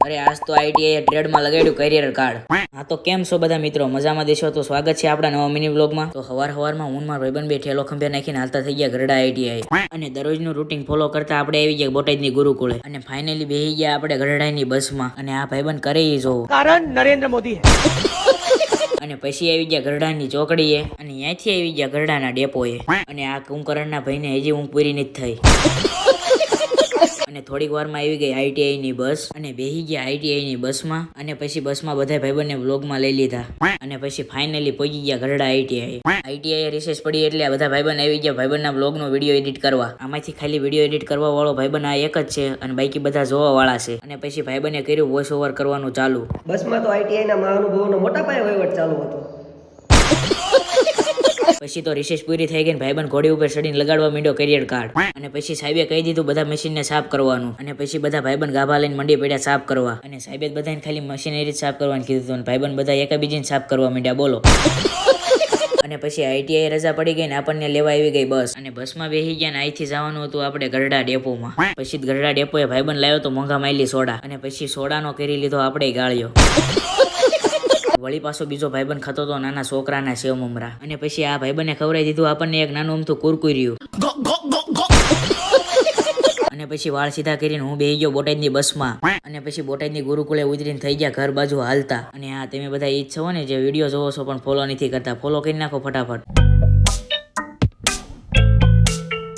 અરે આજ તો આઈટીઆઈ ટ્રેડમાં લગાડ્યું કરિયર કાર્ડ. હા તો કેમ છો બધા મિત્રો, મજામાં દેશો? તો સ્વાગત છે આપણા નવા મિની વ્લોગમાં. તો હવારમાં હું મારા ભાઈબંધ બે ઠેલો ખંભે નાખીને હાલતા થઈ ગયા ગરડા આઈટીઆઈ, અને દરરોજનું રૂટીન ફોલો કરતા આપણે આવી ગયા બોટાદની ગુરુકુળે, અને ફાઇનલી બેહી ગયા આપણે ગરડાની બસમાં. અને આ ભાઈબંધ કરે જોવો, કારણ નરેન્દ્ર મોદી. અને પછી આવી ગયા ગરડાની ચોકડીએ, અને ત્યાંથી આવી ગયા ગરડાના ડેપોએ. અને આ કુંભકરણના ભાઈને હજી ઊંઘ પૂરી નથી થઈ. અને થોડીક વારમાં આવી ગઈ આઈટીઆઈ ની બસ, અને બેહી ગયા આઈટીઆઈ ની બસમાં. અને પછી બસમાં બધા ભાઈબંધને વ્લોગમાં લઈ લીધા, અને પછી ફાઇનલી પહોંચી ગયા ગરડા આઈટીઆઈ રિસેસ પડી એટલે આ બધા ભાઈબંધ આવી ગયા ભાઈબંધના વ્લોગનો વિડીયો એડિટ કરવા. આમાંથી ખાલી વિડીયો એડિટ કરવા વાળો ભાઈબંધ આ એક જ છે, અને બાકી બધા જોવા વાળા છે. અને પછી ભાઈબંધે કર્યું વોઇસ ઓવર કરવાનું ચાલુ. બસમાં તો આઈટીઆઈ ના મહાનુભાવોનો મોટા પાયે વહીવટ ચાલુ હતો. પછી તો રિસેસ પૂરી થઈ ગઈ, ભાઈબંધ ઘોડી ઉપર ચડીને લગાડવા માંડ્યો કરિયર કાર્ડ. અને પછી સાહેબે કહી દીધું બધા મશીનને સાફ કરવાનું. અને પછી બધા ભાઈબંધ ગાભા લઈને મંડી પડ્યા સાફ કરવા. અને સાહેબે બધાને ખાલી મશીનરી સાફ કરવાનું કીધું, અને ભાઈબંધ બધા એકબીજીને સાફ કરવા માંડ્યા. બોલો. અને પછી આઈટીઆઈ રજા પડી ગઈ ને આપણને લેવા આવી ગઈ બસ, અને બસમાં બેસી ગયા ને અહીંથી જવાનું હતું આપણે ગરડા ડેપોમાં. પછી ગરડા ડેપોએ ભાઈબંધ લાવ્યો તો મોંઘા માયલી સોડા, અને પછી સોડાનો કરી લીધો આપણે ગાળ્યો. વળી પાછો બીજો ભાઈબંધ ખાતો તો નાના છોકરાના સેવ મમરા. અને પછી આ ભાઈબંધને ખવડાવી દીધું આપણને એક નાનું અમથું કુરકુર્યું. અને પછી વાળ સીધા કરીને હું બેહી ગયો બોટાદની બસમાં. અને પછી બોટાદની ગુરુકુળે ઉતરીને થઈ ગયા ઘર બાજુ હાલતા. અને હા, તમે બધા ઈ જ છો ને જે વિડીયો જોવો છો પણ ફોલો નથી કરતા, ફોલો કરી નાખો ફટાફટ.